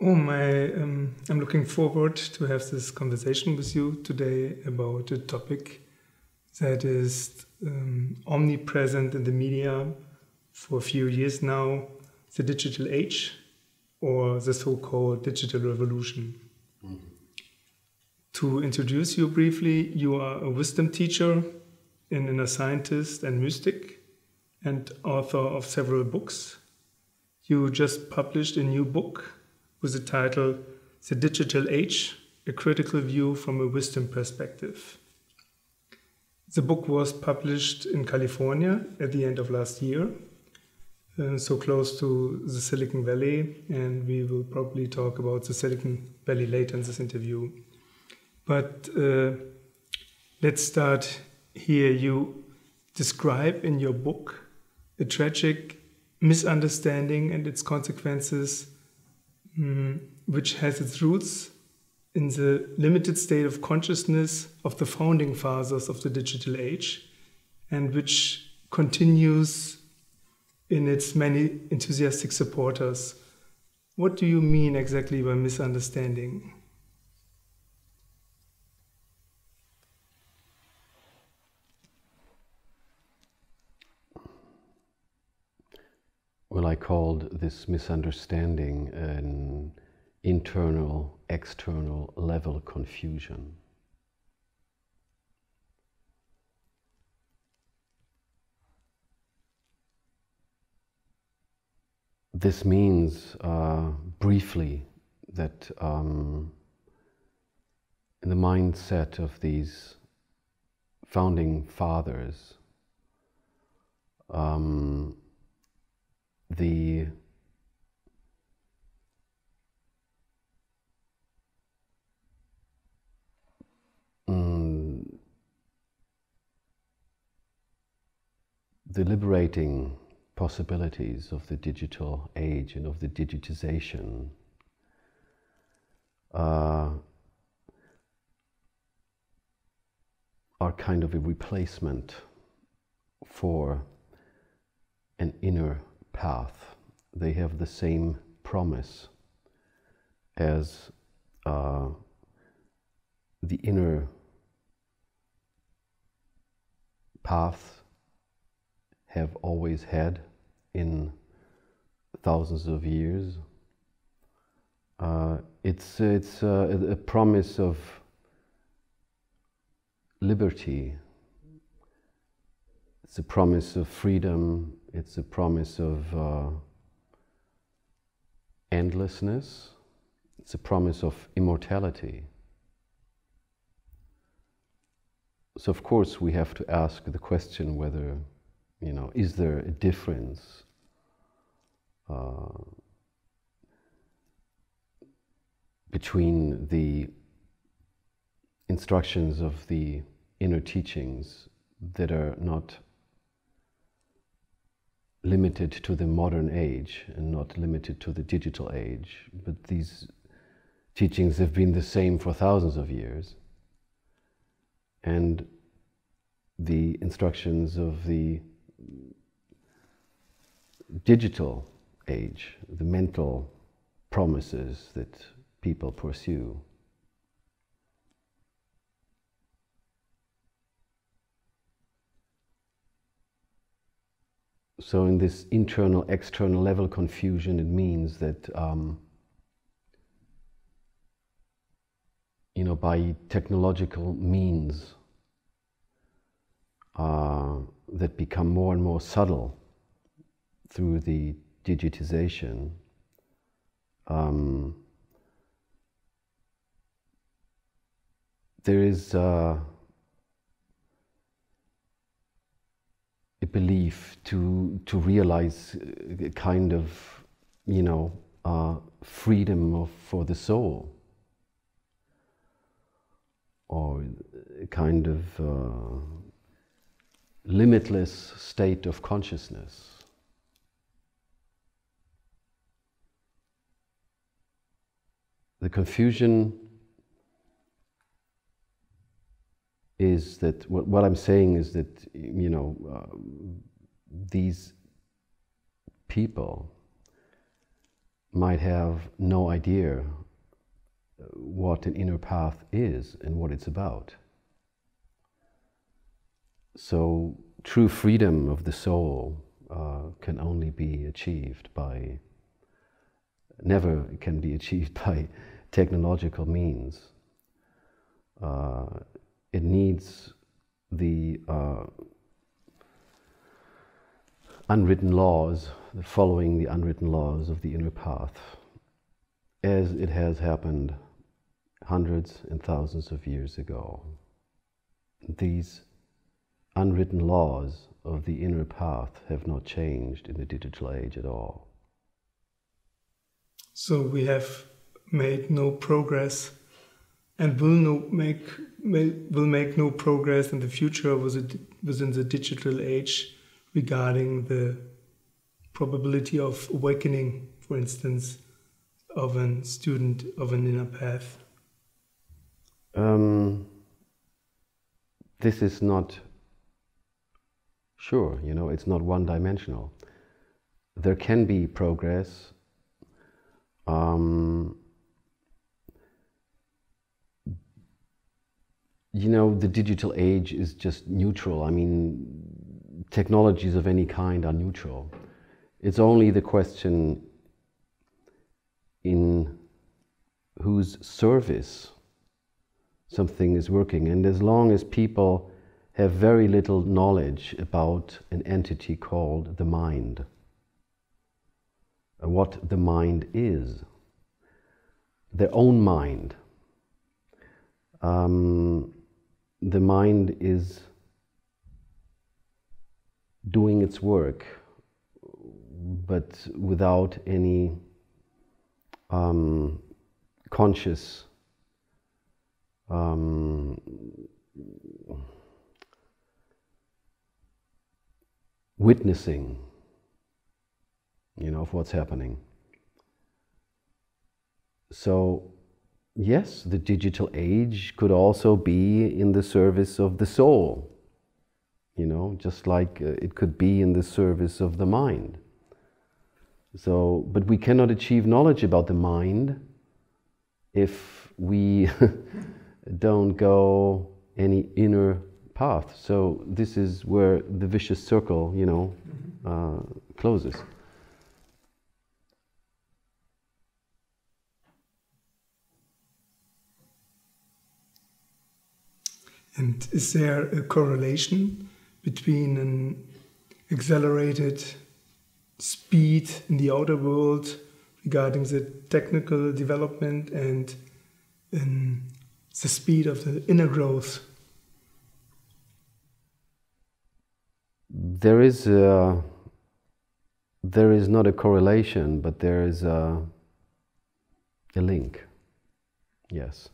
I'm looking forward to have this conversation with you today about a topic that is omnipresent in the media for a few years now, the digital age, or the so-called digital revolution. To introduce you briefly, you are a wisdom teacher, an inner scientist and mystic, and author of several books. You just published a new book with the title The Digital Age, A Critical View from a Wisdom Perspective. The book was published in California at the end of last year, so close to the Silicon Valley, and we will probably talk about the Silicon Valley later in this interview. But let's start here. You describe in your book a tragic misunderstanding and its consequences, which has its roots in the limited state of consciousness of the founding fathers of the digital age, and which continues in its many enthusiastic supporters. What do you mean exactly by misunderstanding? Well, I called this misunderstanding an internal, external level confusion. This means, briefly, that in the mindset of these founding fathers, the liberating possibilities of the digital age and of the digitization are kind of a replacement for an inner path. They have the same promise as the inner path have always had in thousands of years. It's a promise of liberty. It's a promise of freedom. It's a promise of endlessness. It's a promise of immortality. So of course we have to ask the question whether, is there a difference between the instructions of the inner teachings that are not limited to the modern age and not limited to the digital age, but these teachings have been the same for thousands of years, and the instructions of the digital age, the mental promises that people pursue. So in this internal, external level confusion, it means that, by technological means that become more and more subtle through the digitization, there is a belief to realize a kind of, freedom for the soul, or a kind of limitless state of consciousness. The confusion is that what I'm saying is that these people might have no idea what an inner path is and what it's about. So true freedom of the soul can only be achieved by, never can be achieved by technological means. It needs the unwritten laws, following the unwritten laws of the inner path, as it has happened hundreds and thousands of years ago. These unwritten laws of the inner path have not changed in the digital age at all. So we have made no progress and will make no progress in the future within the digital age regarding the probability of awakening, for instance, of a student of an inner path. This is not sure, it's not one-dimensional. There can be progress. The digital age is just neutral. I mean, technologies of any kind are neutral. It's only the question in whose service something is working. And as long as people have very little knowledge about an entity called the mind, what the mind is, their own mind, the mind is doing its work, but without any conscious witnessing, of what's happening. So, yes, the digital age could also be in the service of the soul, just like it could be in the service of the mind. So, but we cannot achieve knowledge about the mind if we don't go any inner path. So this is where the vicious circle, closes. And is there a correlation between an accelerated speed in the outer world regarding the technical development and the speed of the inner growth? There is not a correlation, but there is a link. Yes.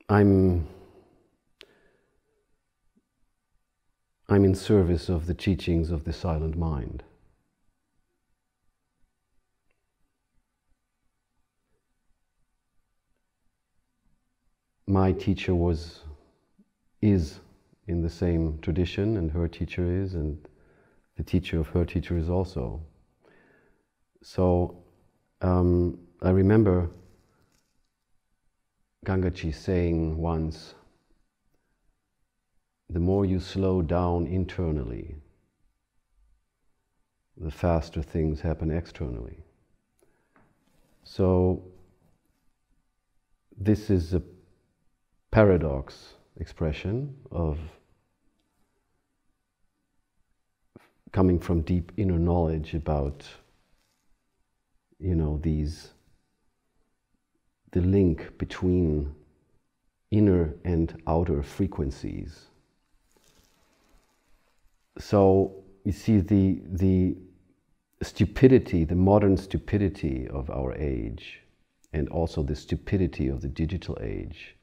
I'm in service of the teachings of the silent mind. My teacher is in the same tradition, and her teacher is, and the teacher of her teacher is also. So I remember Gangaji saying once, the more you slow down internally, the faster things happen externally. So this is a paradox expression of coming from deep inner knowledge about, the link between inner and outer frequencies. So you see the stupidity, the modern stupidity of our age, and also the stupidity of the digital age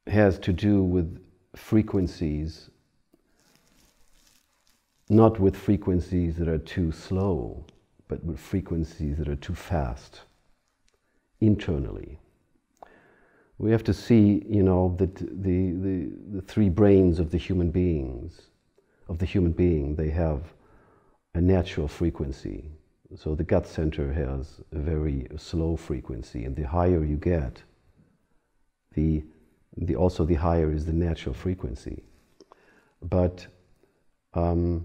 has to do with frequencies not with frequencies that are too slow, but with frequencies that are too fast, internally. We have to see, you know, that the three brains of the human beings, they have a natural frequency. So the gut center has a very slow frequency, and the higher you get, also the higher is the natural frequency. But and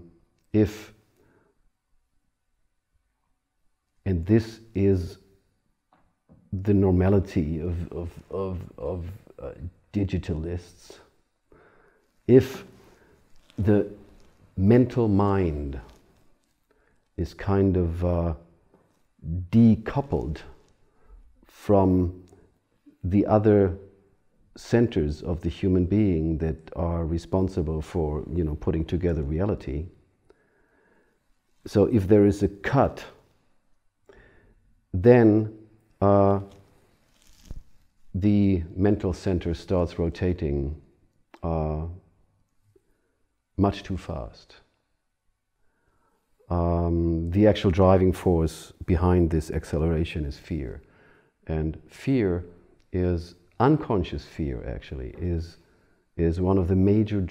this is the normality of digitalists, if the mental mind is kind of decoupled from the other centers of the human being that are responsible for, you know, putting together reality. So if there is a cut, then the mental center starts rotating much too fast. The actual driving force behind this acceleration is fear. And fear is, unconscious fear actually, is one of the major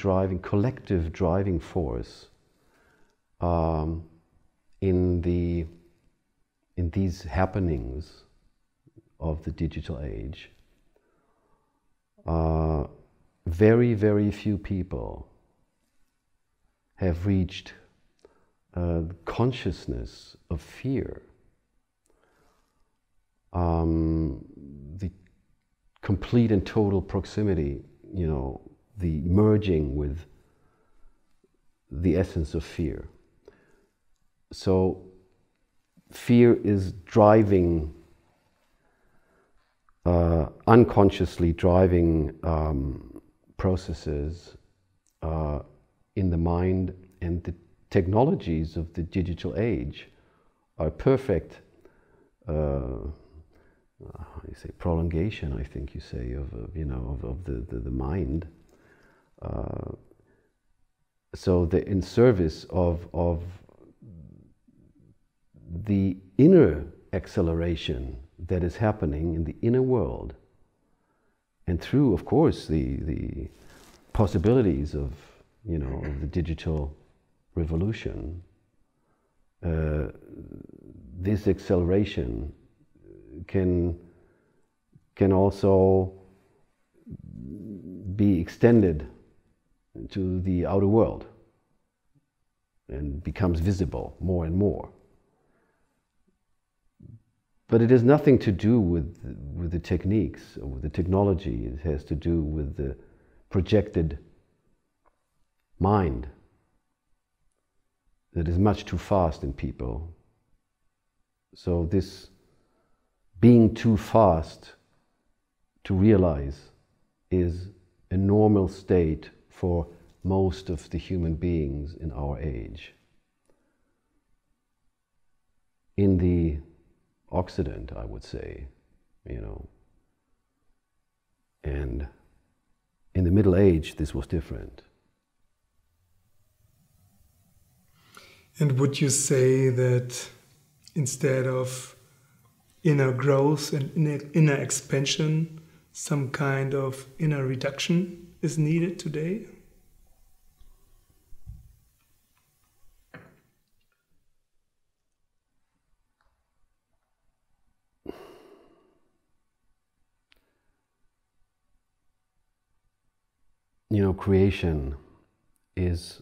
collective driving force in these happenings of the digital age. Very, very few people have reached consciousness of fear. The complete and total proximity, you know, the merging with the essence of fear. So fear is driving, unconsciously driving processes in the mind, and the technologies of the digital age are perfect, you say prolongation, I think you say, of you know, of the mind. So they're in service of the inner acceleration that is happening in the inner world, and through, of course, the possibilities of, you know, of the digital revolution. This acceleration can also be extended to the outer world and becomes visible more and more. But it has nothing to do with the techniques or with the technology. It has to do with the projected mind that is much too fast in people. So this being too fast to realize is a normal state for most of the human beings in our age. In the Occident, I would say, you know, and in the Middle Age, this was different. And would you say that instead of inner growth and inner expansion, some kind of inner reduction is needed today? You know, creation is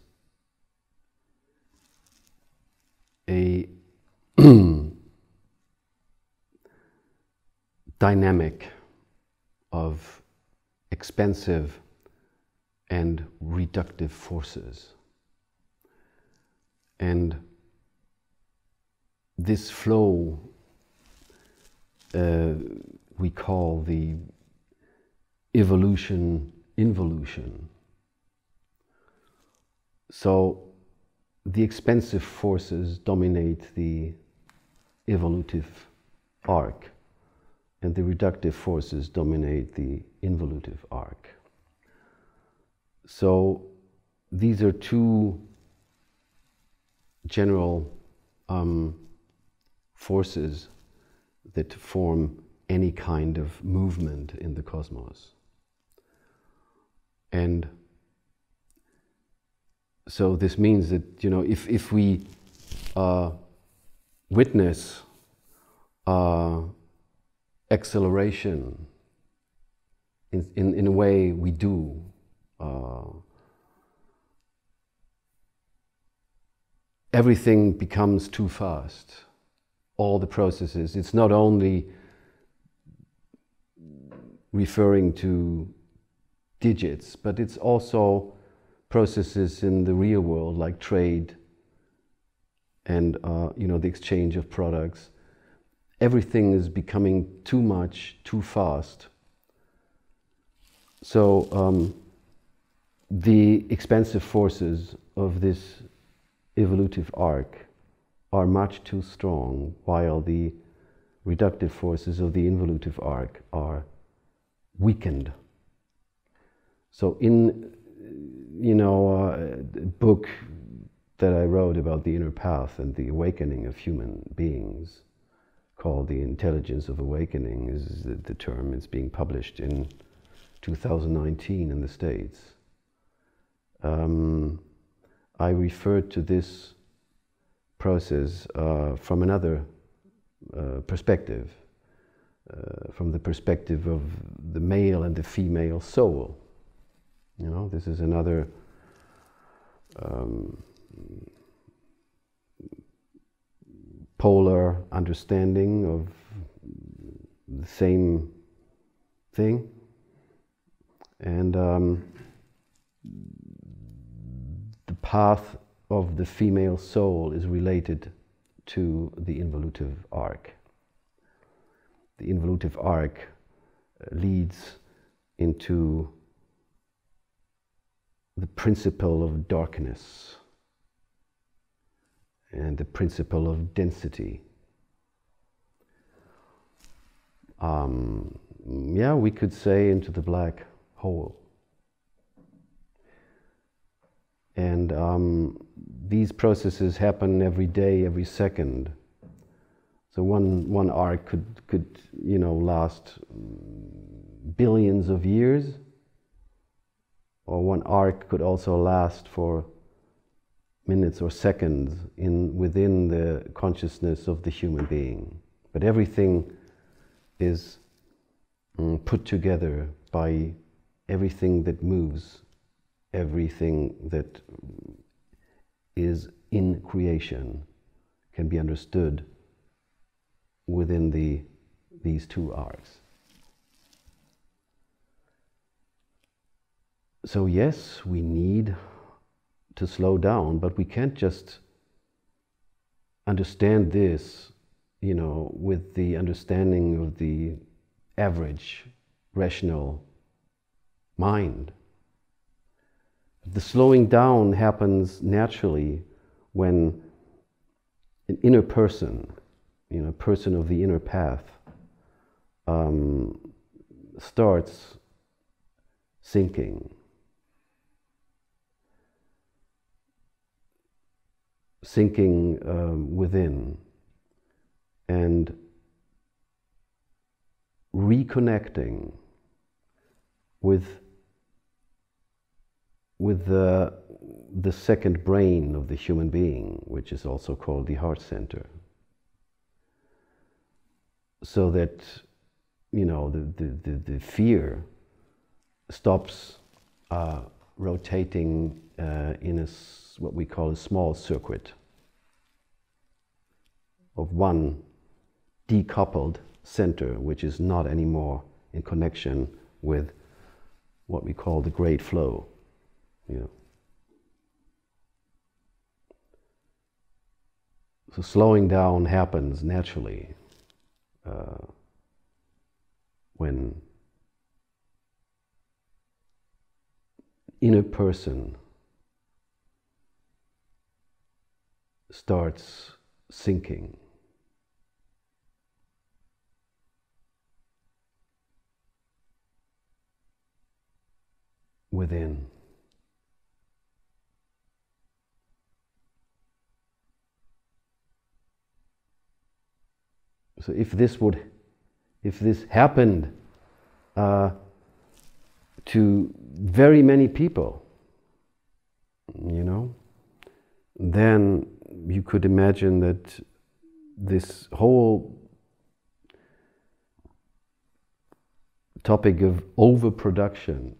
a dynamic of expansive and reductive forces. And this flow we call the involution. So the expansive forces dominate the evolutive arc, and the reductive forces dominate the involutive arc. So these are two general forces that form any kind of movement in the cosmos. And so this means that, if we witness acceleration in a way we do, everything becomes too fast. All the processes. It's not only referring to digits, but it's also processes in the real world, like trade and the exchange of products. Everything is becoming too much, too fast. So the expansive forces of this evolutive arc are much too strong, while the reductive forces of the involutive arc are weakened. So in the book that I wrote about the inner path and the awakening of human beings, called The Intelligence of Awakening, is the term. It's being published in 2019 in the States. I referred to this process from another perspective, from the perspective of the male and the female soul. This is another polar understanding of the same thing. And the path of the female soul is related to the involutive arc. The involutive arc leads into the principle of darkness and the principle of density. We could say into the black hole. And these processes happen every day, every second. So one arc could last billions of years, or one arc could also last for minutes or seconds within the consciousness of the human being. But everything is put together by everything that moves, everything that is in creation can be understood within these two arcs. So yes, we need to slow down, but we can't just understand this, with the understanding of the average rational mind. The slowing down happens naturally when an inner person, a person of the inner path, starts sinking. Sinking within and reconnecting with the second brain of the human being, which is also called the heart center, so that the fear stops rotating in what we call a small circuit of one decoupled center, which is not anymore in connection with what we call the great flow. So slowing down happens naturally when inner person starts sinking. Within. So if this happened to very many people, you know, then you could imagine that this whole topic of overproduction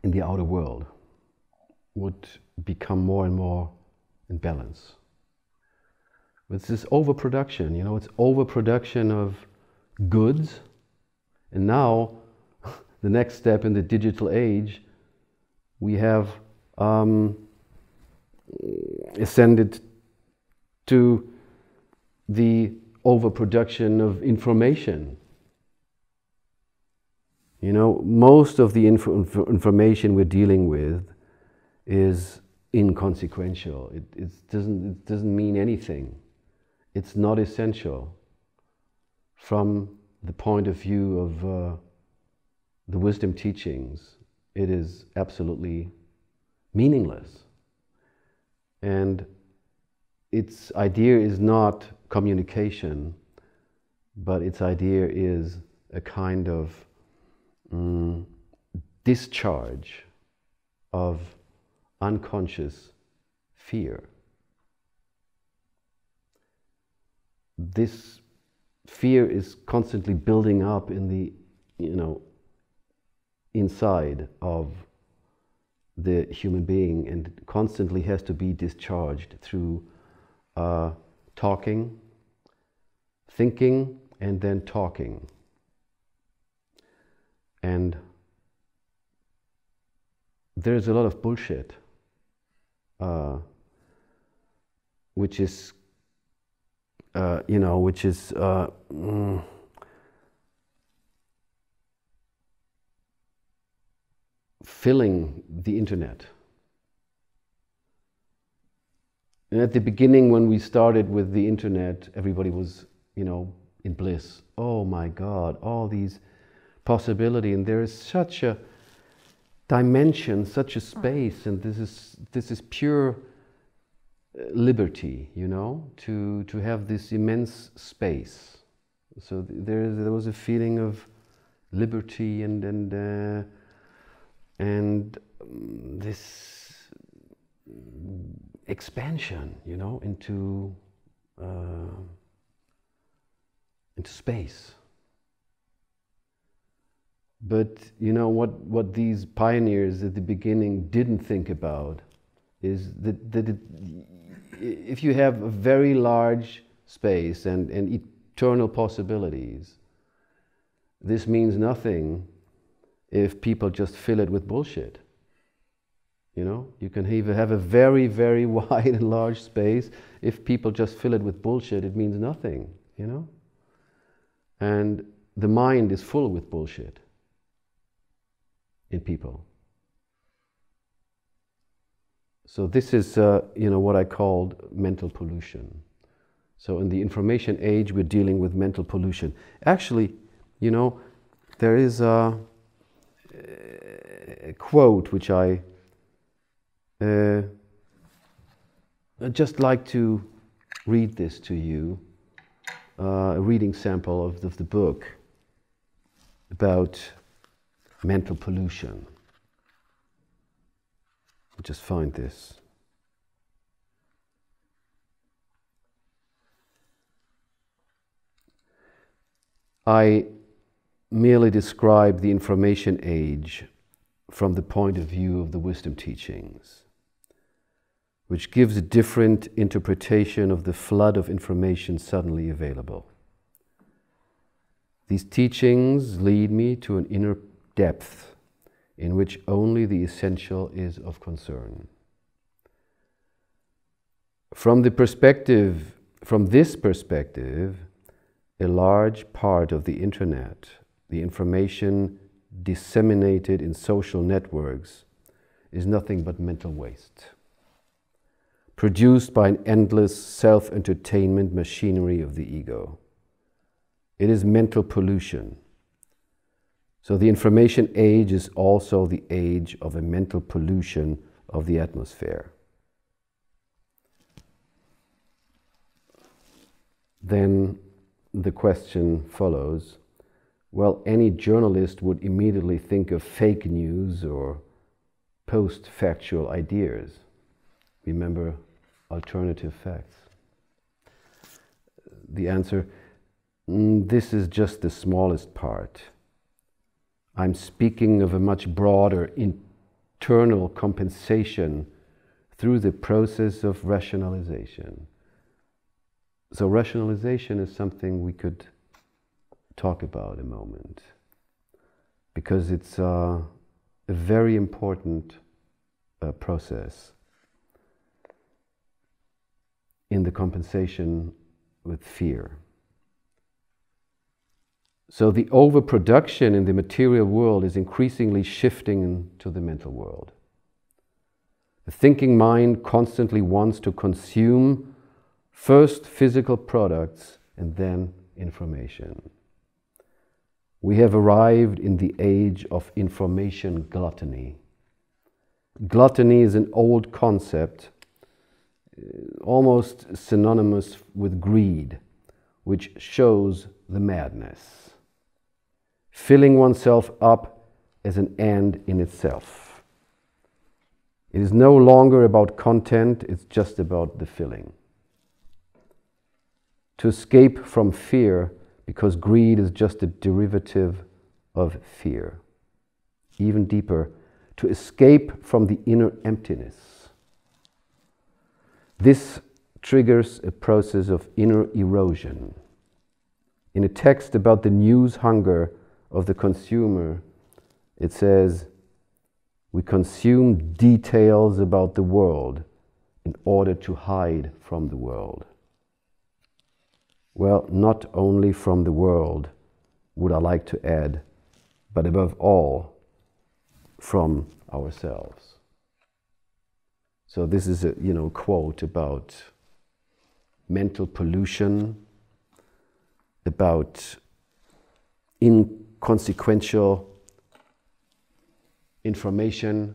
in the outer world would become more and more in balance. It's this overproduction, you know, it's overproduction of goods, and now the next step in the digital age, we have ascended to the overproduction of information. You know, most of the information we're dealing with is inconsequential. It doesn't mean anything. It's not essential from the point of view of the wisdom teachings. It is absolutely meaningless. And its idea is not communication, but its idea is a kind of discharge of unconscious fear. This fear is constantly building up in the, you know, inside of the human being, and constantly has to be discharged through talking, thinking, and then talking. And there's a lot of bullshit, which is, you know, which is filling the internet. And at the beginning, when we started with the internet, everybody was, you know, in bliss. Oh my God, all these possibility, and there is such a dimension, such a space, and this is pure liberty, you know, to have this immense space. So there was a feeling of liberty and this expansion, you know, into space. But you know what these pioneers at the beginning didn't think about is that if you have a very large space and eternal possibilities, this means nothing if people just fill it with bullshit. You know, you can either have a very, very wide and large space. If people just fill it with bullshit, it means nothing, you know? And the mind is full with bullshit in people. So this is, you know, what I called mental pollution. So in the information age, we're dealing with mental pollution. Actually, you know, there is a quote which I just like to read this to you, a reading sample of the book about mental pollution. I'll just find this. I merely describe the information age from the point of view of the wisdom teachings, which gives a different interpretation of the flood of information suddenly available. These teachings lead me to an inner depth in which only the essential is of concern. From this perspective, a large part of the internet, the information disseminated in social networks, is nothing but mental waste, produced by an endless self-entertainment machinery of the ego. It is mental pollution. So the information age is also the age of a mental pollution of the atmosphere. then the question follows, well, any journalist would immediately think of fake news or post-factual ideas. Remember, alternative facts. The answer, this is just the smallest part. I'm speaking of a much broader internal compensation through the process of rationalization. So rationalization is something we could talk about a moment, because it's a very important process in the compensation with fear. So the overproduction in the material world is increasingly shifting into the mental world. The thinking mind constantly wants to consume first physical products and then information. We have arrived in the age of information gluttony. Gluttony is an old concept, almost synonymous with greed, which shows the madness. Filling oneself up as an end in itself. It is no longer about content, it's just about the filling. To escape from fear, because greed is just a derivative of fear. Even deeper, to escape from the inner emptiness. This triggers a process of inner erosion. In a text about the news hunger of the consumer, it says, we consume details about the world in order to hide from the world. Well, not only from the world, would I like to add, but above all, from ourselves. So this is a quote about mental pollution, about inconsequential information,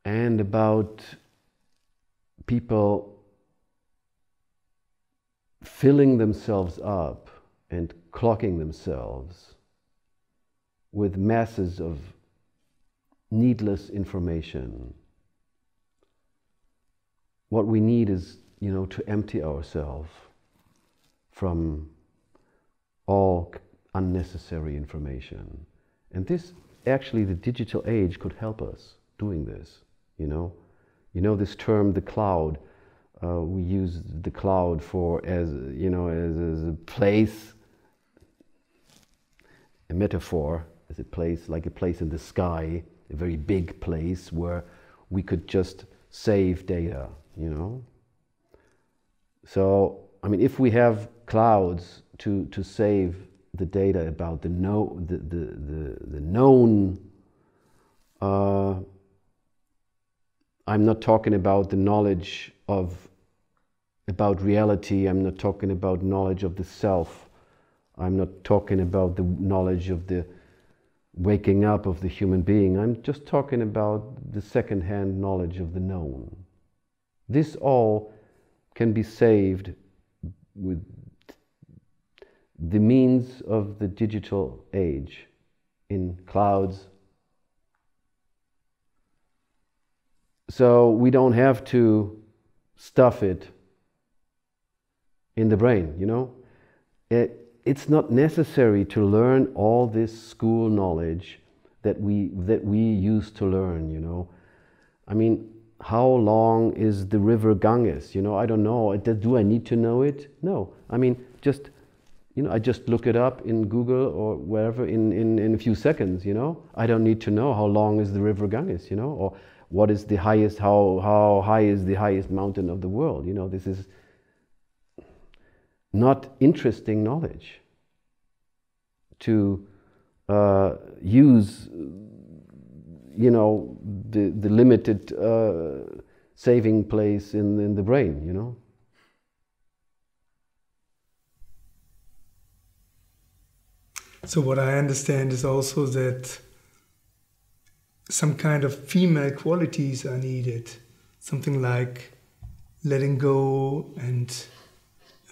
and about people filling themselves up and clogging themselves with masses of needless information. What we need is, to empty ourselves from all unnecessary information. And this, actually, the digital age could help us doing this, this term, the cloud. We use the cloud as a place, a metaphor, as a place, like a place in the sky, a very big place where we could just save data, So, if we have clouds to save the data about the known, I'm not talking about the knowledge about reality. I'm not talking about knowledge of the self. I'm not talking about the knowledge of the waking up of the human being. I'm just talking about the second-hand knowledge of the known. This all can be saved with the means of the digital age in clouds. So we don't have to stuff it in the brain, It's not necessary to learn all this school knowledge that we used to learn, how long is the river Ganges? I don't know. Do I need to know it? No. Just I just look it up in Google or wherever in a few seconds, I don't need to know how long is the river Ganges, or what is the highest, how high is the highest mountain of the world. This is not interesting knowledge to use, the limited saving place in the brain, So what I understand is also that some kind of female qualities are needed. Something like letting go and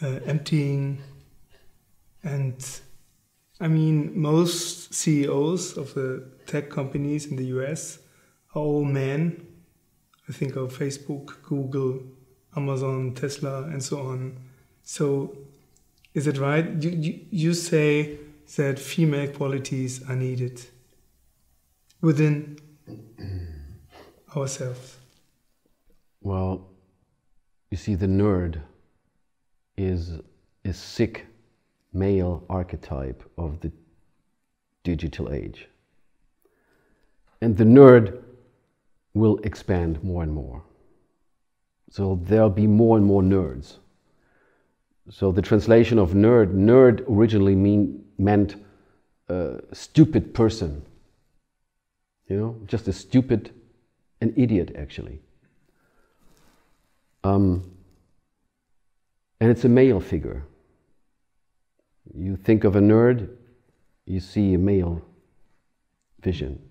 emptying. And I mean, most CEOs of the tech companies in the US are all men. I think of Facebook, Google, Amazon, Tesla, and so on. So is it right? You say that female qualities are needed within ourselves. Well, you see, the nerd is a sick male archetype of the digital age. And the nerd will expand more and more. So there'll be more and more nerds. So the translation of nerd originally meant stupid person. You know, just a stupid, an idiot actually. And it's a male figure. You think of a nerd, you see a male vision.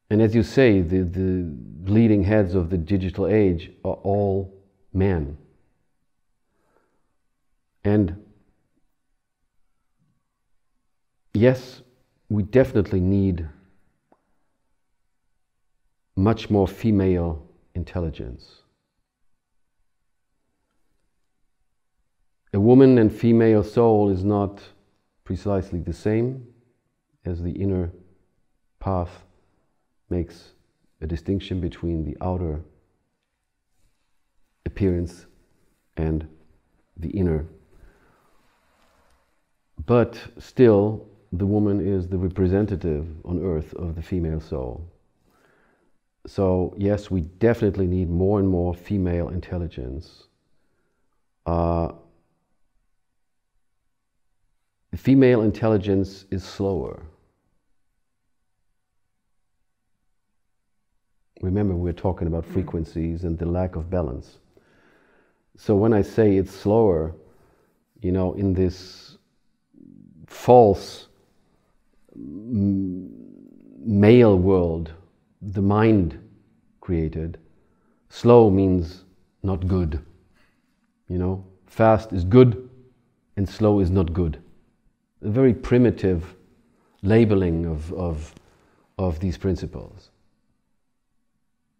And as you say, the leading heads of the digital age are all men. And yes, we definitely need much more female intelligence. A woman and female soul is not precisely the same, as the inner path makes a distinction between the outer appearance and the inner. But still, the woman is the representative on earth of the female soul. So yes, we definitely need more and more female intelligence. Female intelligence is slower. Remember, we're talking about frequencies and the lack of balance. So when I say it's slower, you know, in this false male world, the mind created, slow means not good. You know, fast is good and slow is not good. A very primitive labeling of these principles.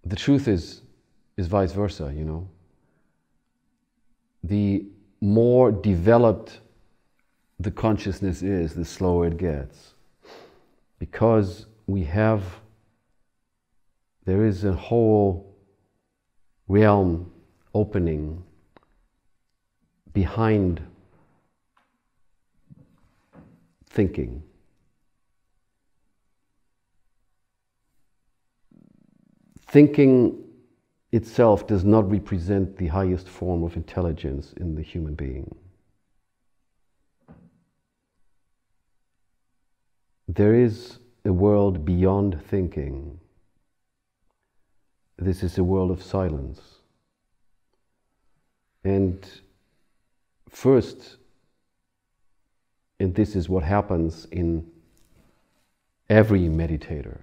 The truth is vice versa, you know. The more developed the consciousness is, the slower it gets. Because there is a whole realm opening behind thinking. Thinking itself does not represent the highest form of intelligence in the human being. There is a world beyond thinking. This is a world of silence. And first, and this is what happens in every meditator,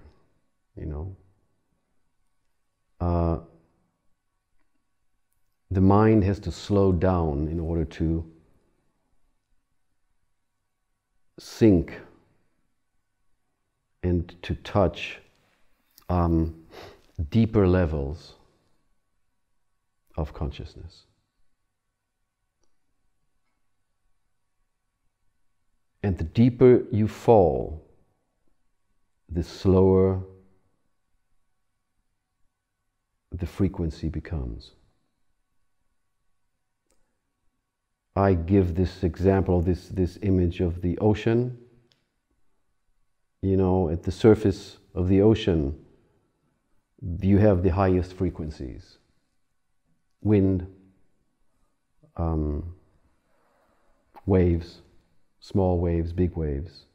you know. The mind has to slow down in order to sink and to touch deeper levels of consciousness. And the deeper you fall, the slower the frequency becomes. I give this example, this image of the ocean. You know, at the surface of the ocean, you have the highest frequencies. Wind, waves, small waves, big waves.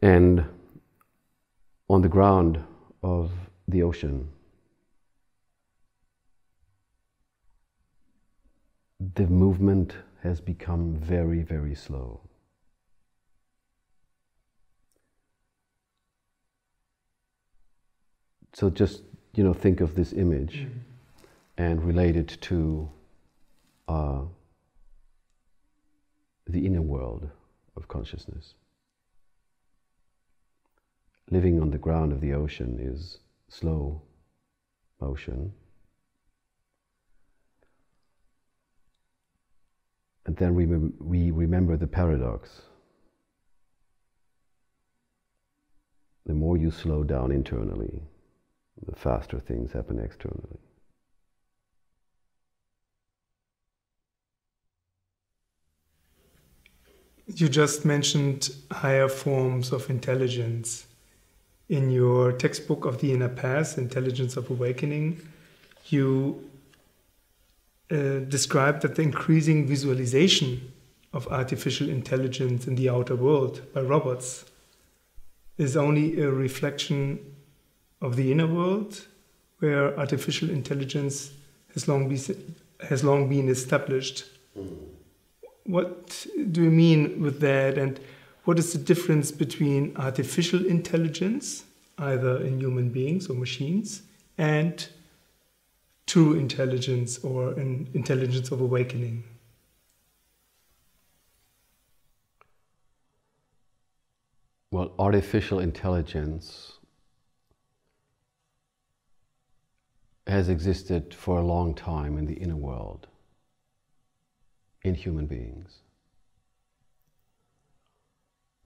And on the ground of the ocean, the movement has become very, very slow. So just, think of this image and relate it to the inner world of consciousness. Living on the ground of the ocean is slow motion. And then we remember the paradox. The more you slow down internally, the faster things happen externally. You just mentioned higher forms of intelligence. In your textbook of the Inner Path, Intelligence of Awakening, you described that the increasing visualization of artificial intelligence in the outer world by robots is only a reflection of the inner world, where artificial intelligence has long been established. What do you mean with that, and what is the difference between artificial intelligence, either in human beings or machines, and true intelligence or an intelligence of awakening? Well, artificial intelligence has existed for a long time in the inner world, in human beings.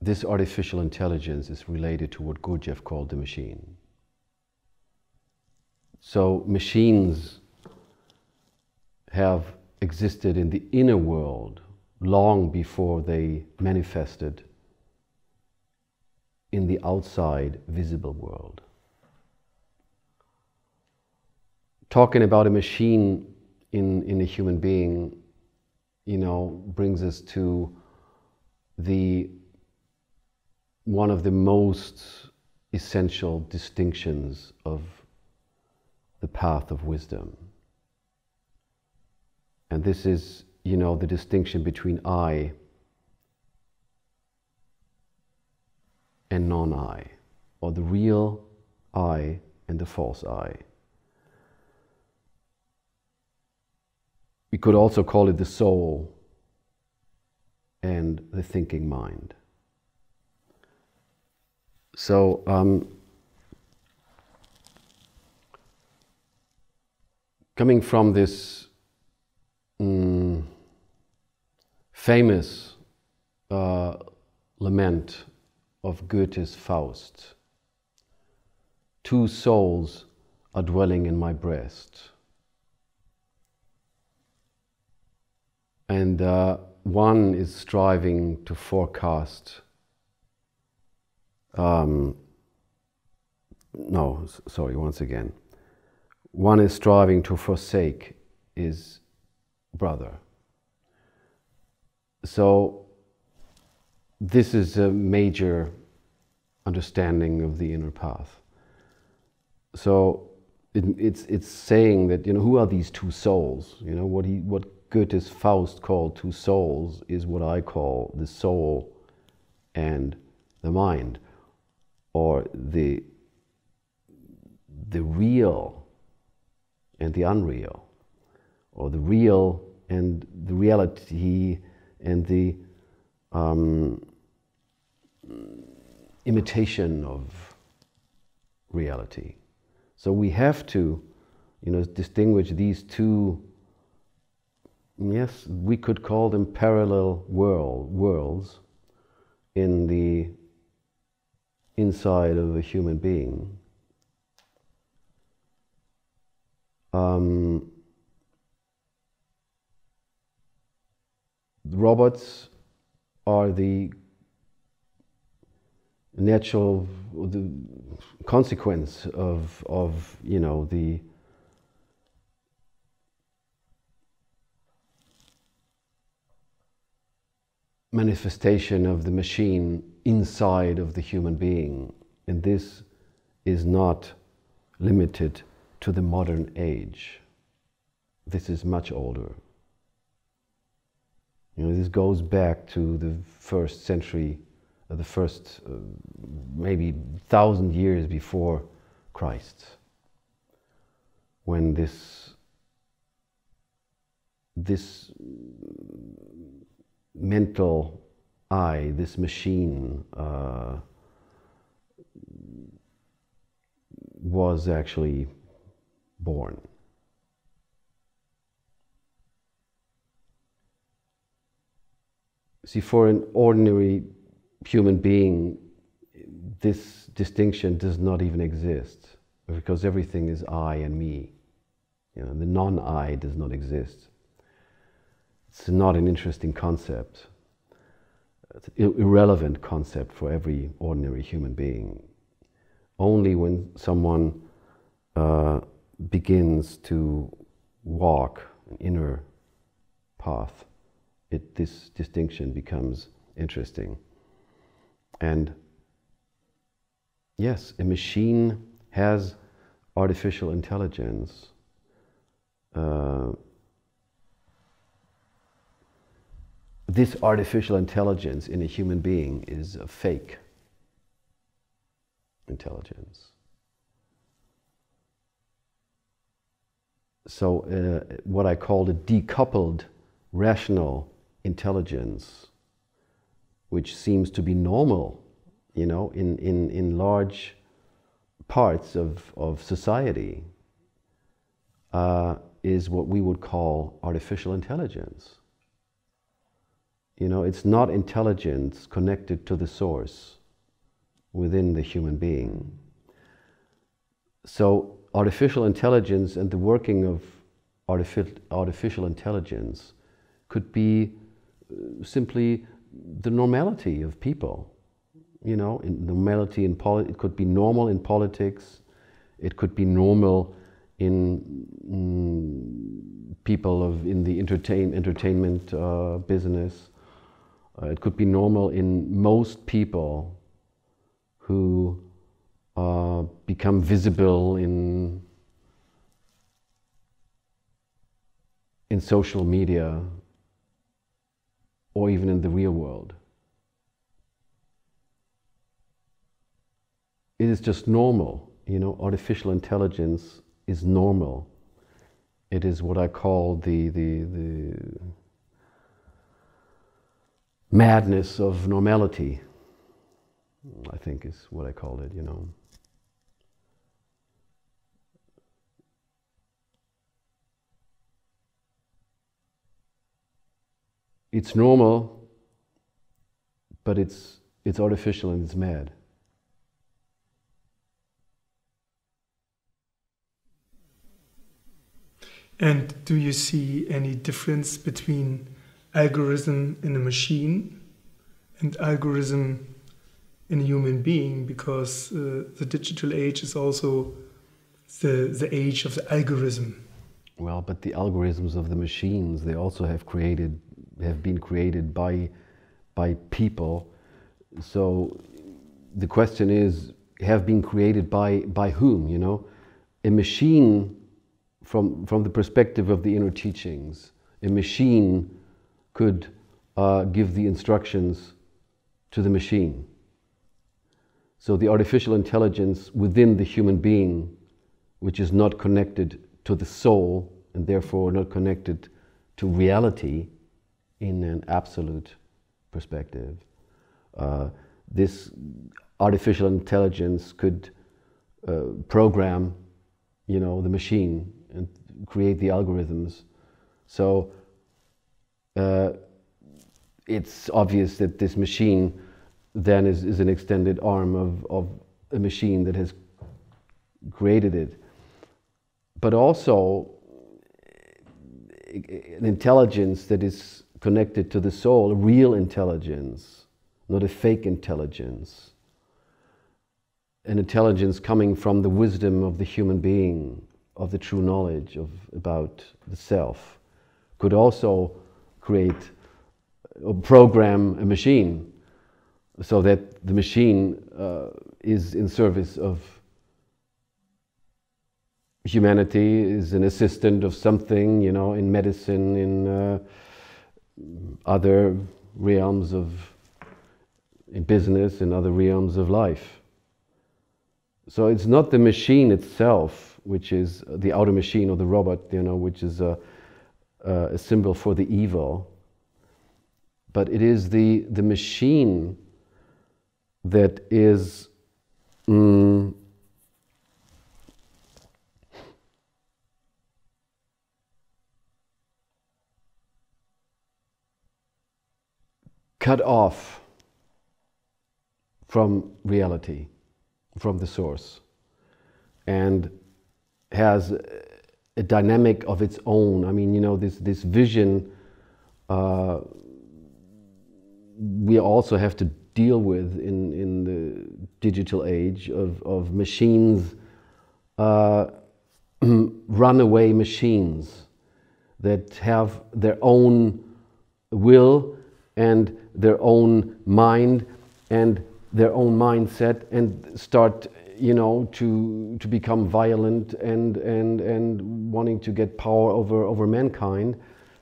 This artificial intelligence is related to what Gurdjieff called the machine. So machines have existed in the inner world long before they manifested in the outside visible world. Talking about a machine in a human being, brings us to one of the most essential distinctions of the path of wisdom. And this is, the distinction between I and non-I, or the real I and the false I. We could also call it the soul and the thinking mind. So, coming from this famous lament of Goethe's Faust, two souls are dwelling in my breast. And one is striving to forecast, once again. One is striving to forsake his brother. So this is a major understanding of the inner path. So it's saying that, who are these two souls? What Goethe's Faust called two souls is what I call the soul and the mind, or the real and the unreal, or the real and the reality and the imitation of reality. So we have to, distinguish these two. Yes, we could call them parallel worlds in the inside of a human being. Robots are the natural consequence of the manifestation of the machine inside of the human being. And this is not limited to the modern age. This is much older. This goes back to the first century, the first maybe 1,000 years before Christ. when this mental I, this machine, was actually born. See, for an ordinary human being, this distinction does not even exist, because everything is I and me. You know, the non-I does not exist. It's not an interesting concept. It's an irrelevant concept for every ordinary human being. Only when someone begins to walk an inner path, this distinction becomes interesting. And yes, a machine has artificial intelligence. This artificial intelligence in a human being is a fake intelligence. So what I call a decoupled rational intelligence, which seems to be normal, you know, in large parts of society, is what we would call artificial intelligence. You know, it's not intelligence connected to the source within the human being. So artificial intelligence and the working of artificial intelligence could be simply the normality of people. You know, normality in it could be normal in politics, it could be normal in people in the entertainment business. It could be normal in most people who become visible in social media or even in the real world. It is just normal, you know, artificial intelligence is normal. It is what I call the madness of normality, I think is what I call it, you know. It's normal, but it's artificial and it's mad. And do you see any difference between algorithm in a machine and algorithm in a human being? Because the digital age is also the age of the algorithm. Well, but the algorithms of the machines, they also have been created by people. So the question is, have been created by whom, you know? A machine, from the perspective of the inner teachings, a machine could give the instructions to the machine. So the artificial intelligence within the human being, which is not connected to the soul and therefore not connected to reality in an absolute perspective, this artificial intelligence could program, you know, the machine and create the algorithms. So it's obvious that this machine then is an extended arm of a machine that has created it. But also an intelligence that is connected to the soul, a real intelligence, not a fake intelligence. An intelligence coming from the wisdom of the human being, of the true knowledge about the self, could also create or program a machine so that the machine is in service of humanity, is an assistant of something, you know, in medicine, in other realms in business, in other realms of life. So it's not the machine itself which is the outer machine or the robot, you know, which is a symbol for the evil. But it is the machine that is cut off from reality, from the source, and has a dynamic of its own. I mean, you know, this vision we also have to deal with in the digital age of machines, runaway machines that have their own will and their own mind and their own mindset, and start, you know, to become violent and wanting to get power over mankind.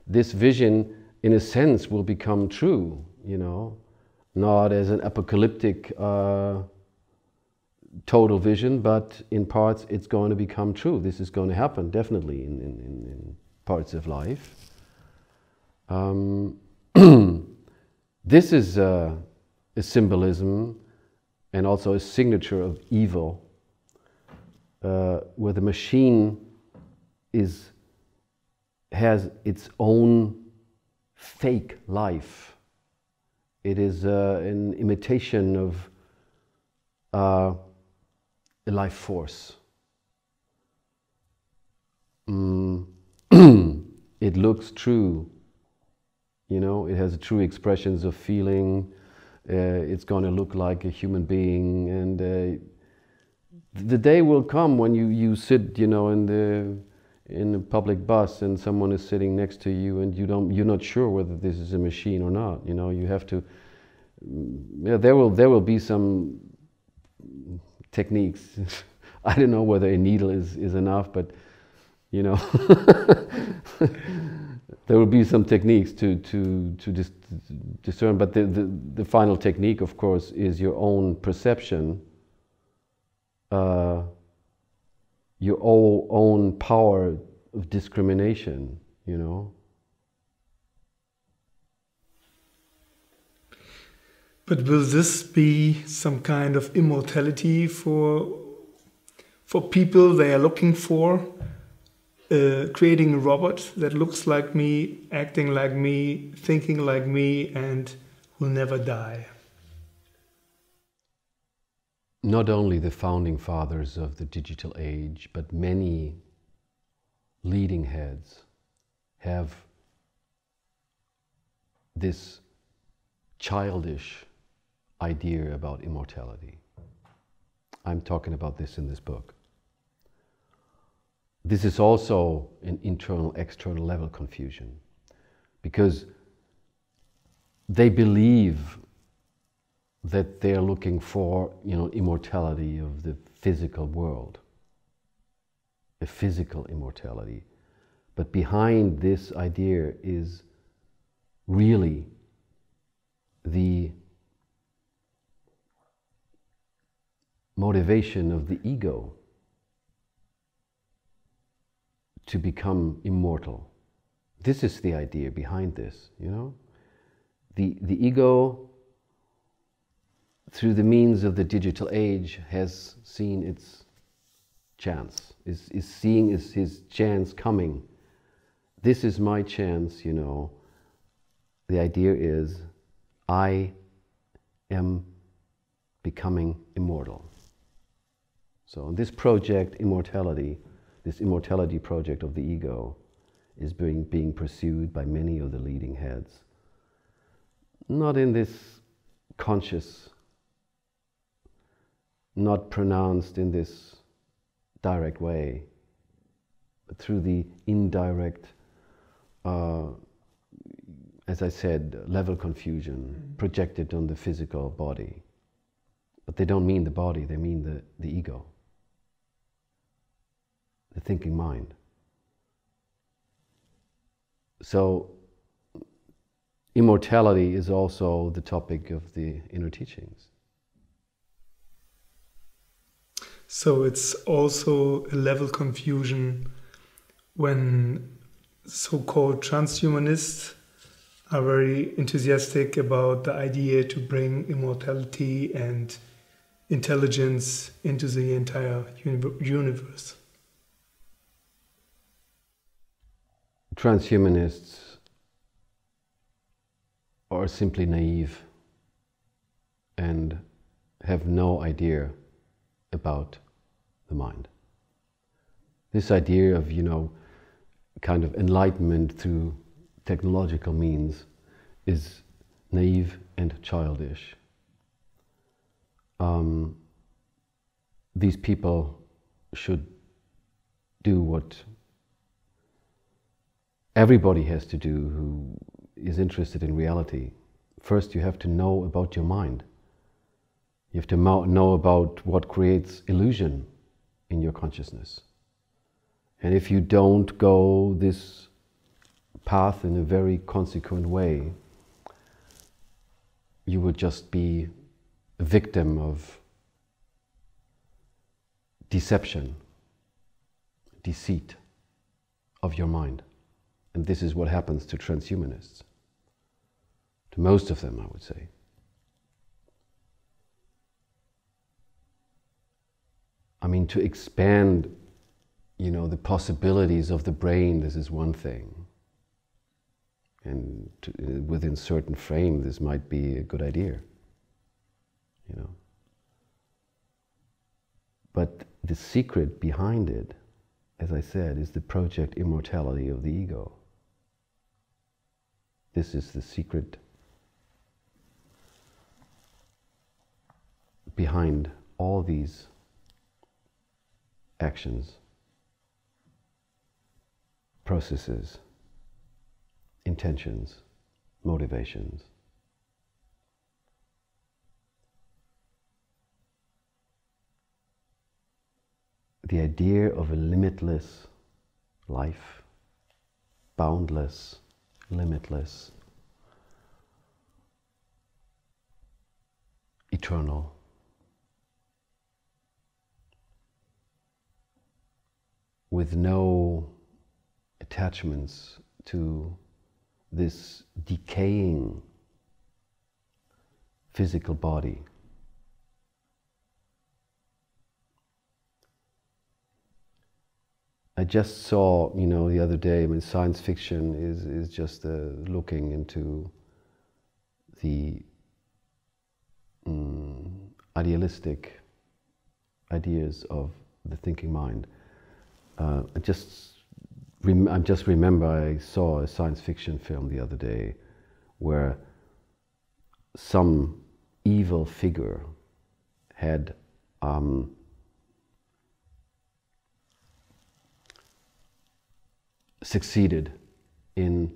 This vision, in a sense, will become true, you know, not as an apocalyptic total vision, but in parts it's going to become true. This is going to happen, definitely, in parts of life. This is a symbolism and also a signature of evil, where the machine has its own fake life. It is an imitation of a life force. It looks true, you know, it has true expressions of feeling. It's going to look like a human being, and the day will come when you sit, you know, in a public bus and someone is sitting next to you and you're not sure whether this is a machine or not. You know, you have to. Yeah, there will be some techniques. I don't know whether a needle is enough, but you know, there will be some techniques to discern. But the final technique, of course, is your own perception, your own power of discrimination, you know. But will this be some kind of immortality for people they are looking for? Creating a robot that looks like me, acting like me, thinking like me, and will never die. Not only the founding fathers of the digital age, but many leading heads have this childish idea about immortality. I'm talking about this in this book. This is also an internal-external level confusion, because they believe that they're looking for, you know, immortality of the physical world, a physical immortality. But behind this idea is really the motivation of the ego to become immortal. This is the idea behind this, you know. The ego, through the means of the digital age, has seen its chance, is seeing his chance coming. This is my chance, you know. The idea is, I am becoming immortal. So this project, immortality, this immortality project of the ego, is being pursued by many of the leading heads. Not in this conscious, not pronounced in this direct way, but through the indirect, as I said, level confusion projected on the physical body. But they don't mean the body, they mean the ego, the thinking mind. So immortality is also the topic of the inner teachings. So it's also a level confusion when so-called transhumanists are very enthusiastic about the idea to bring immortality and intelligence into the entire universe. Transhumanists are simply naive and have no idea about the mind. This idea of, kind of enlightenment through technological means is naive and childish. These people should do what everybody has to do who is interested in reality. First, you have to know about your mind. You have to know about what creates illusion in your consciousness. And if you don't go this path in a very consequent way, you would just be a victim of deception, deceit of your mind. And this is what happens to transhumanists. To most of them, I would say. I mean, to expand, the possibilities of the brain, this is one thing. And within certain frame, this might be a good idea, But the secret behind it, as I said, is the project immortality of the ego. This is the secret behind all these actions, processes, intentions, motivations. The idea of a limitless life, boundless, limitless, eternal, with no attachments to this decaying physical body. I just saw, the other day, science fiction is just looking into the idealistic ideas of the thinking mind. I just remember I saw a science fiction film the other day where some evil figure had succeeded in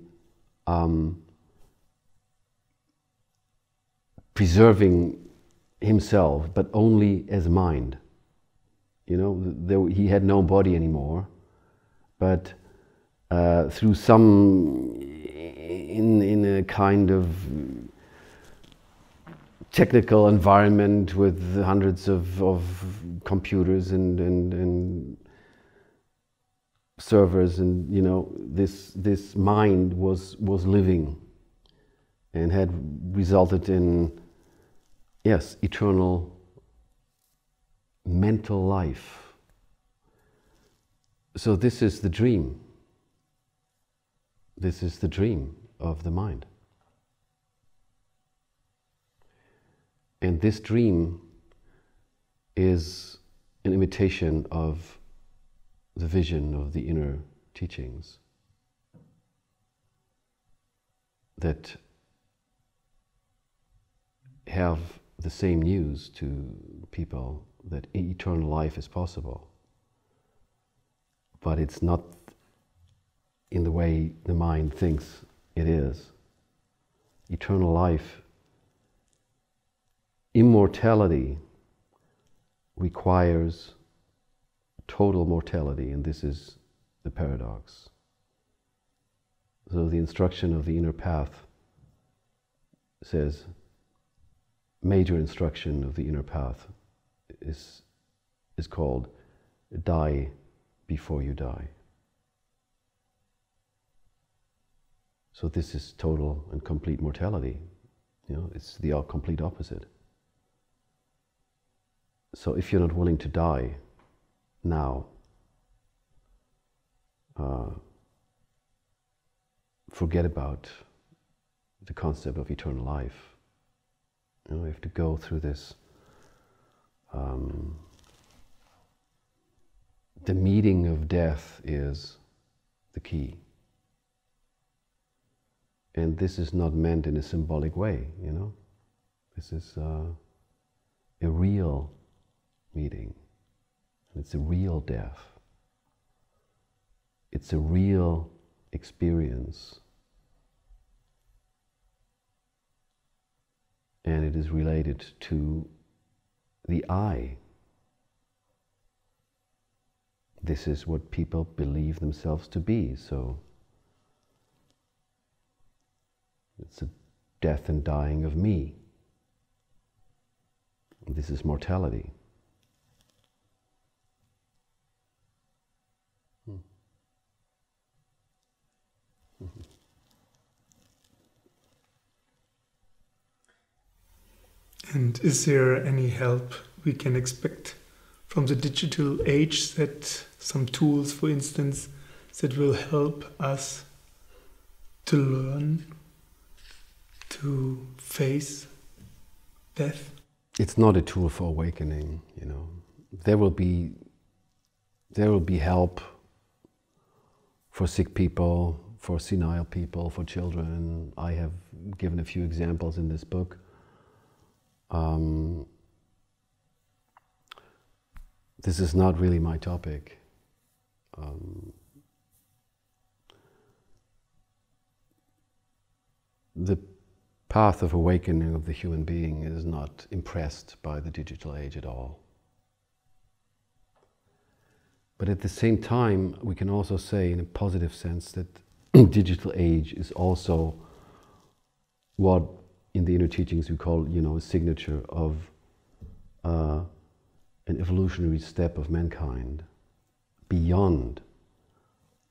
preserving himself, but only as mind. He had no body anymore, but through some, in a kind of technical environment with hundreds of computers and servers, and this mind was living and had resulted in, yes, eternal mental life. So this is the dream. This is the dream of the mind. And this dream is an imitation of the vision of the inner teachings that have the same news to people, that eternal life is possible. But it's not in the way the mind thinks it is. Eternal life, immortality, requires total mortality, and this is the paradox. So the instruction of the inner path says, major instruction of the inner path is is called die before you die. So this is total and complete mortality. You know, it's the complete opposite. So if you're not willing to die now, forget about the concept of eternal life. You know, you have to go through this. The meeting of death is the key. And this is not meant in a symbolic way, you know. This is a real meeting. It's a real death. It's a real experience. And it is related to the I. This is what people believe themselves to be, so it's a death and dying of me. This is mortality. And is there any help we can expect from the digital age, that some tools, for instance, that will help us to learn to face death? It's not a tool for awakening, you know. There will be help for sick people, for senile people, for children. I have given a few examples in this book. This is not really my topic. The path of awakening of the human being is not impressed by the digital age at all. But at the same time, we can also say in a positive sense that digital age is also what in the inner teachings we call, you know, a signature of an evolutionary step of mankind beyond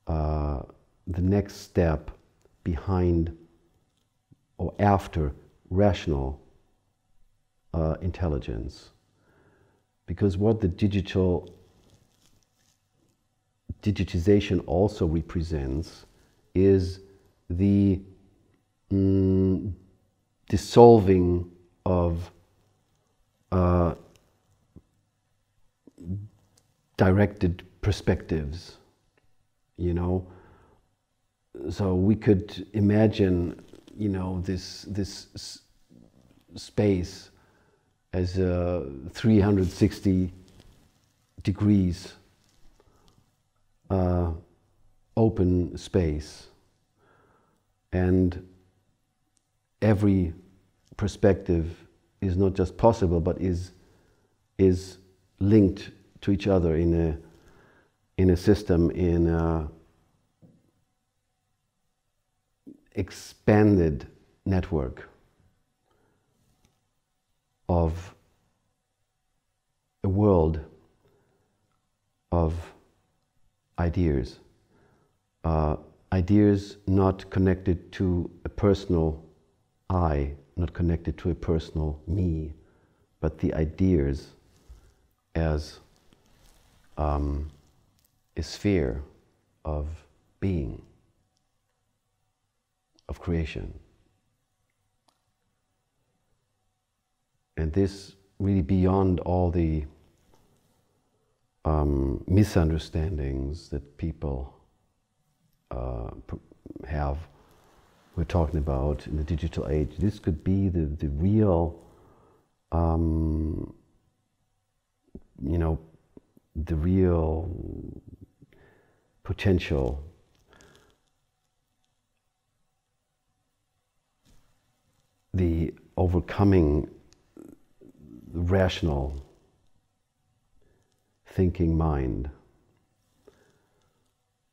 the next step behind or after rational intelligence. Because what the digitization also represents is the dissolving of directed perspectives, you know. So we could imagine, you know, this space as a 360 degrees open space, and every perspective is not just possible, but is linked to each other in a system, in a expanded network of a world of ideas. Ideas not connected to a personal I, not connected to a personal me, but the ideas as a sphere of being, of creation. And this really beyond all the misunderstandings that people have, we're talking about in the digital age. This could be the real, you know, the real potential the overcoming the rational thinking mind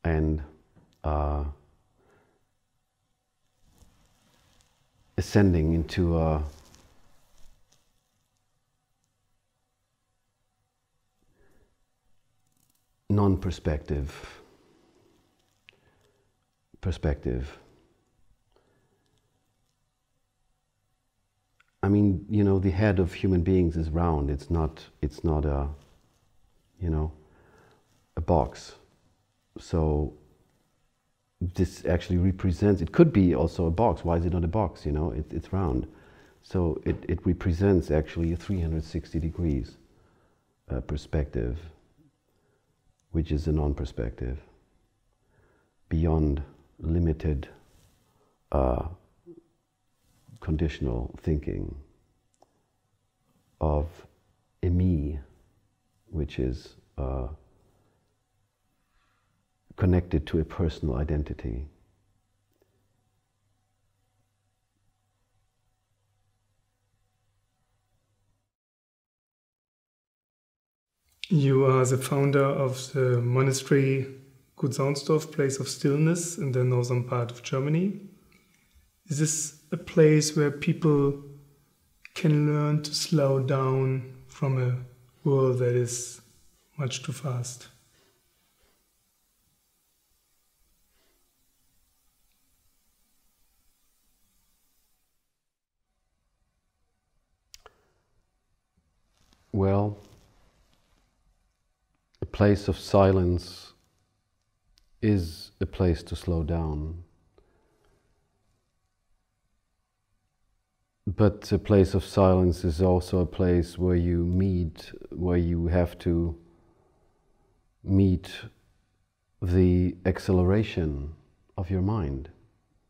and ascending into non-perspective perspective. I mean, you know, the head of human beings is round. It's not a, you know, a box. So this actually represents, it could be also a box. Why is it not a box? You know, it's round. So it represents actually a 360 degrees perspective, which is a non-perspective, beyond limited conditional thinking of a me, which is connected to a personal identity. You are the founder of the monastery Gutsaunsdorf, Place of Stillness, in the northern part of Germany. Is this a place where people can learn to slow down from a world that is much too fast? Well, a place of silence is a place to slow down. But a place of silence is also a place where you meet, where you have to meet the acceleration of your mind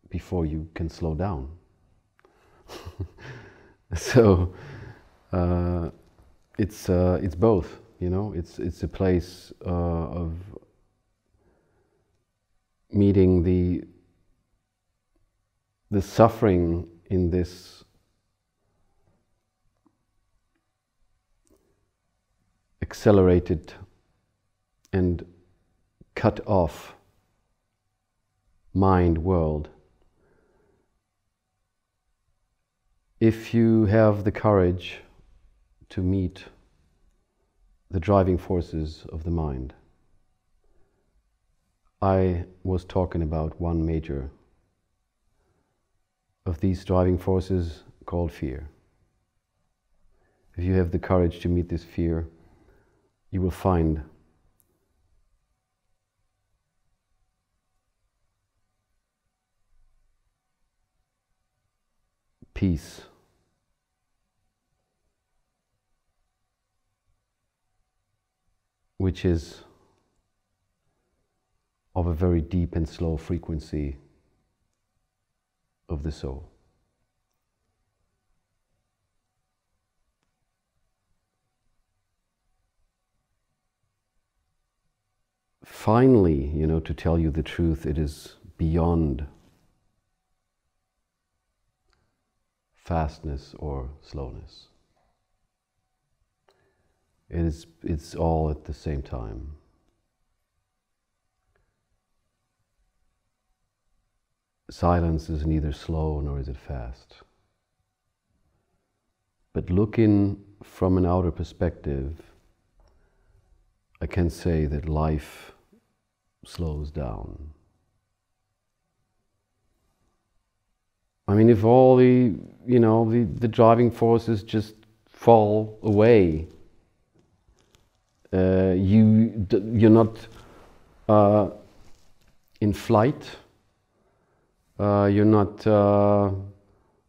before you can slow down. So it's both, you know. It's a place of meeting the suffering in this accelerated and cut off mind world. If you have the courage to meet the driving forces of the mind. I was talking about one major of these driving forces called fear. If you have the courage to meet this fear, you will find peace, which is of a very deep and slow frequency of the soul. Finally, you know, to tell you the truth, it is beyond fastness or slowness. It's all at the same time. Silence is neither slow nor is it fast. But looking from an outer perspective, I can say that life slows down. I mean, if all the, you know, the driving forces just fall away, you're not in flight. You're not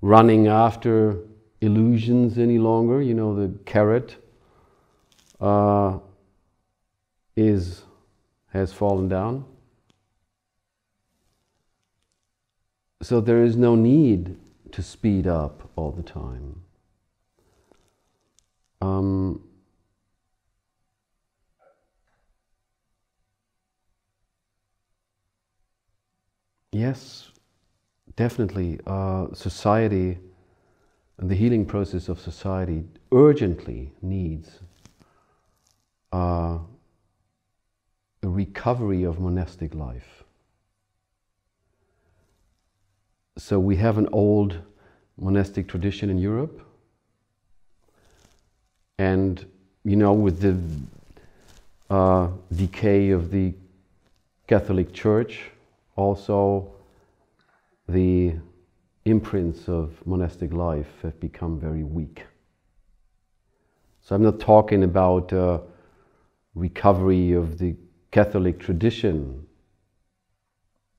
running after illusions any longer. You know, the carrot has fallen down. So there is no need to speed up all the time. Yes, definitely. Society and the healing process of society urgently needs a recovery of monastic life. So we have an old monastic tradition in Europe, and you know, with the decay of the Catholic Church, also the imprints of monastic life have become very weak. So I'm not talking about recovery of the Catholic tradition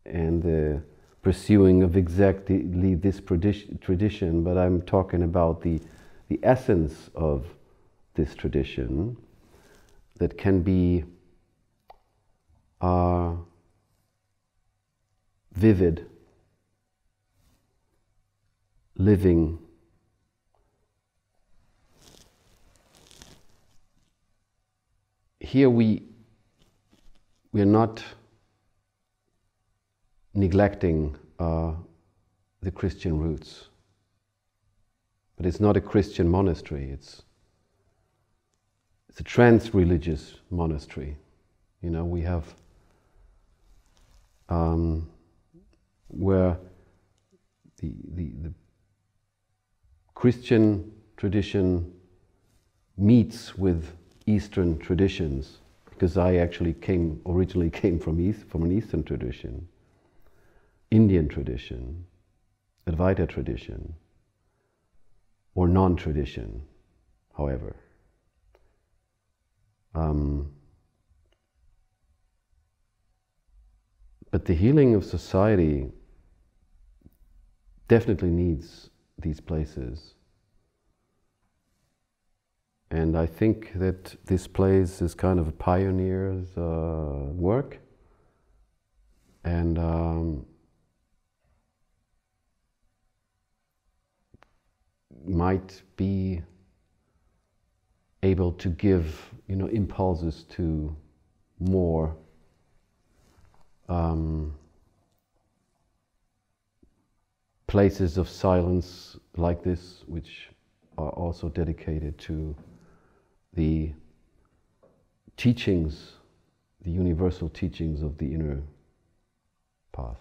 and the pursuing of exactly this tradition, but I'm talking about the essence of this tradition that can be vivid, living, here we're not neglecting the Christian roots, but it's not a Christian monastery. It's a trans-religious monastery. You know, we have where the Christian tradition meets with Eastern traditions, because I actually originally came from an Eastern tradition, Indian tradition, Advaita tradition, or non-tradition, however. But the healing of society definitely needs these places. And I think that this place is kind of a pioneer's work. And might be able to give, you know, impulses to more places of silence like this, which are also dedicated to the teachings, the universal teachings of the inner path.